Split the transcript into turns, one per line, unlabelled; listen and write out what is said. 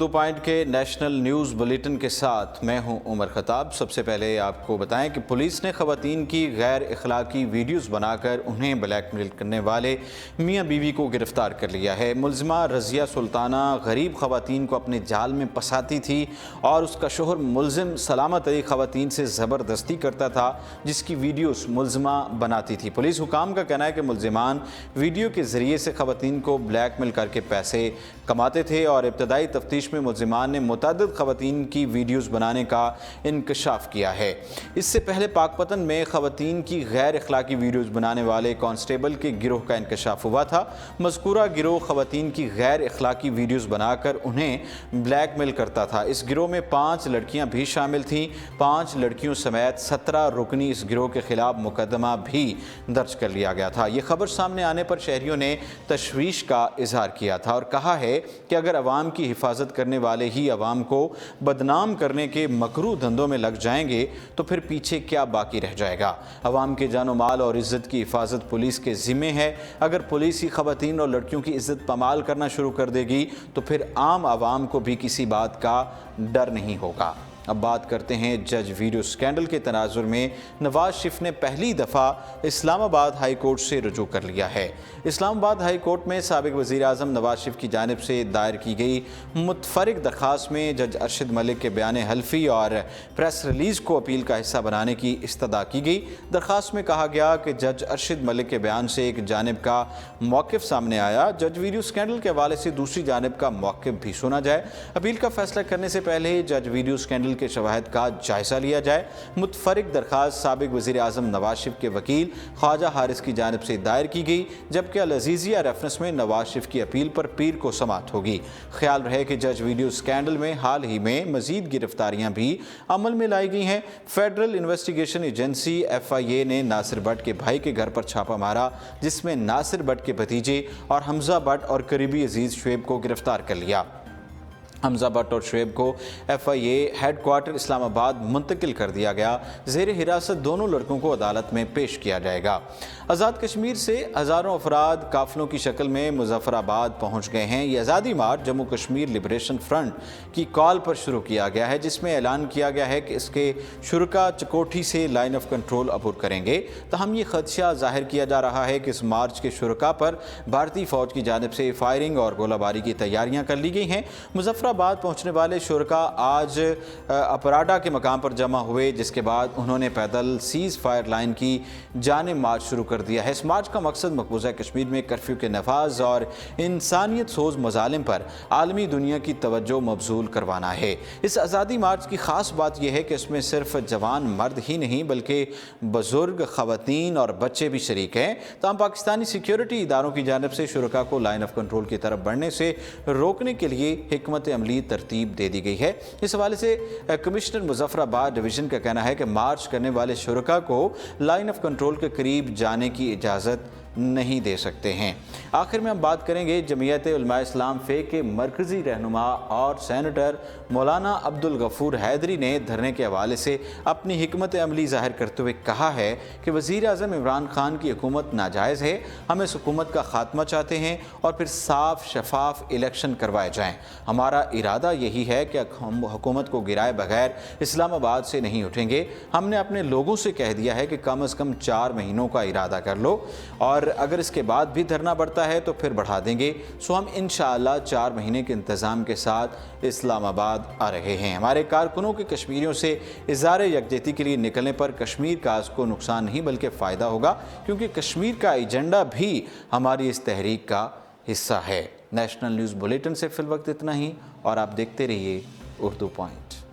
Urdu point کے national news bulletin کے ساتھ میں ہوں عمر خطاب۔ سب سے پہلے آپ کو بتائیں کہ پولیس نے خواتین کی غیر اخلاقی ویڈیوز بنا کر انہیں بلیک میل کرنے والے میاں بیوی کو گرفتار کر لیا ہے۔ ملزمہ رضیہ سلطانہ غریب خواتین کو اپنے جال میں پھنساتی تھی اور اس کا شوہر ملزم سلامت علی خواتین سے زبردستی کرتا تھا، جس کی ویڈیوز ملزمہ بناتی تھی۔ پولیس حکام کا کہنا ہے کہ ملزمان ویڈیو کے ذریعے سے خواتین کو بلیک میل کر کے پیسے کماتے تھے اور ابتدائی تفتیش میں ملزمان نے متعدد خواتین کی ویڈیوز بنانے کا انکشاف کیا ہے۔ اس سے پہلے پاکپتن میں خواتین کی غیر اخلاقی ویڈیوز بنانے والے کانسٹیبل کے گروہ کا انکشاف ہوا تھا۔ مذکورہ گروہ خواتین کی غیر اخلاقی ویڈیوز بنا کر انہیں بلیک میل کرتا تھا۔ اس گروہ میں 5 لڑکیاں بھی شامل تھیں۔ 5 لڑکیوں سمیت 17 رکنی اس گروہ کے خلاف مقدمہ بھی درج کر لیا گیا تھا۔ یہ خبر سامنے آنے پر شہریوں نے تشویش کا اظہار کیا تھا اور کہا ہے کہ اگر عوام کی حفاظت کرنے والے ہی عوام کو بدنام کرنے کے مکروہ دھندوں میں لگ جائیں گے تو پھر پیچھے کیا باقی رہ جائے گا۔ عوام کے جان و مال اور عزت کی حفاظت پولیس کے ذمے ہے۔ اگر پولیس ہی خواتین اور لڑکیوں کی عزت پامال کرنا شروع کر دے گی تو پھر عام عوام کو بھی کسی بات کا ڈر نہیں ہوگا۔ اب بات کرتے ہیں جج ویڈیو سکینڈل کے تناظر میں نواز شریف نے پہلی دفعہ اسلام آباد ہائی کورٹ سے رجوع کر لیا ہے۔ اسلام آباد ہائی کورٹ میں سابق وزیر اعظم نواز شریف کی جانب سے دائر کی گئی متفرق درخواست میں جج ارشد ملک کے بیان حلفی اور پریس ریلیز کو اپیل کا حصہ بنانے کی استدعا کی گئی۔ درخواست میں کہا گیا کہ جج ارشد ملک کے بیان سے ایک جانب کا موقف سامنے آیا، جج ویڈیو سکینڈل کے حوالے سے دوسری جانب کا موقف بھی سنا جائے۔ اپیل کا فیصلہ کرنے سے پہلے جج ویڈیو سکینڈل کے شواہد کا جائزہ لیا جائے۔ متفرق درخواست سابق وزیر اعظم نواز شریف کے وکیل خواجہ حارث کی جانب سے دائر کی گئی، جبکہ العزیزیہ ریفرنس میں نواز شریف کی اپیل پر پیر کو سماعت ہوگی۔ خیال رہے کہ جج ویڈیو سکینڈل میں حال ہی میں مزید گرفتاریاں بھی عمل میں لائی گئی ہیں۔ فیڈرل انویسٹیگیشن ایجنسی FIA نے ناصر بٹ کے بھائی کے گھر پر چھاپا مارا، جس میں ناصر بٹ کے بھتیجے اور حمزہ بٹ اور قریبی عزیز شعیب کو گرفتار کر لیا۔ حمزہ بٹ اور شعیب کو FIA ہیڈ کوارٹر اسلام آباد منتقل کر دیا گیا۔ زیر حراست دونوں لڑکوں کو عدالت میں پیش کیا جائے گا۔ آزاد کشمیر سے ہزاروں افراد قافلوں کی شکل میں مظفر آباد پہنچ گئے ہیں۔ یہ آزادی مارچ جموں کشمیر لبریشن فرنٹ کی کال پر شروع کیا گیا ہے، جس میں اعلان کیا گیا ہے کہ اس کے شرکاء چکوٹھی سے لائن آف کنٹرول عبور کریں گے۔ تاہم یہ خدشہ ظاہر کیا جا رہا ہے کہ اس مارچ کے شرکاء پر بھارتی فوج کی جانب سے فائرنگ اور گولہ باری کی تیاریاں کر لی گئی ہیں۔ مظفر آباد پہنچنے والے شرکاء آج اپراڈا کے مقام پر جمع ہوئے، جس کے بعد انہوں نے پیدل سیز فائر لائن کی جانب مارچ شروع کر دیا ہے۔ اس مارچ کا مقصد مقبوضہ کشمیر میں کرفیو کے نفاذ اور انسانیت سوز مظالم پر عالمی دنیا کی توجہ مبذول کروانا ہے۔ اس آزادی مارچ کی خاص بات یہ ہے کہ اس میں صرف جوان مرد ہی نہیں بلکہ بزرگ، خواتین اور بچے بھی شریک ہیں۔ تاہم پاکستانی سیکیورٹی اداروں کی جانب سے شرکاء کو لائن آف کنٹرول کی طرف بڑھنے سے روکنے کے لیے حکمت عملی ترتیب دے دی گئی ہے۔ اس حوالے سے کمشنر مظفر آباد ڈویژن کا کہنا ہے کہ مارچ کرنے والے شرکاء کو لائن آف کنٹرول کے قریب جانے کی اجازت نہیں دے سکتے ہیں۔ آخر میں ہم بات کریں گے جمعیت علماء اسلام فے کے مرکزی رہنما اور سینیٹر مولانا عبدالغفور حیدری نے دھرنے کے حوالے سے اپنی حکمت عملی ظاہر کرتے ہوئے کہا ہے کہ وزیر اعظم عمران خان کی حکومت ناجائز ہے، ہم اس حکومت کا خاتمہ چاہتے ہیں اور پھر صاف شفاف الیکشن کروائے جائیں۔ ہمارا ارادہ یہی ہے کہ ہم حکومت کو گرائے بغیر اسلام آباد سے نہیں اٹھیں گے۔ ہم نے اپنے لوگوں سے کہہ دیا ہے کہ کم از کم 4 مہینوں کا ارادہ کر لو، اور اگر اس کے بعد بھی دھرنا بڑھتا ہے تو پھر بڑھا دیں گے۔ سو ہم انشاءاللہ 4 مہینے کے انتظام کے ساتھ اسلام آباد آ رہے ہیں۔ ہمارے کارکنوں کے کشمیریوں سے اظہار یکجہتی کے لیے نکلنے پر کشمیر کاز کو نقصان نہیں بلکہ فائدہ ہوگا، کیونکہ کشمیر کا ایجنڈا بھی ہماری اس تحریک کا حصہ ہے۔ نیشنل نیوز بلیٹن سے فی الوقت اتنا ہی، اور آپ دیکھتے رہیے اردو پوائنٹ۔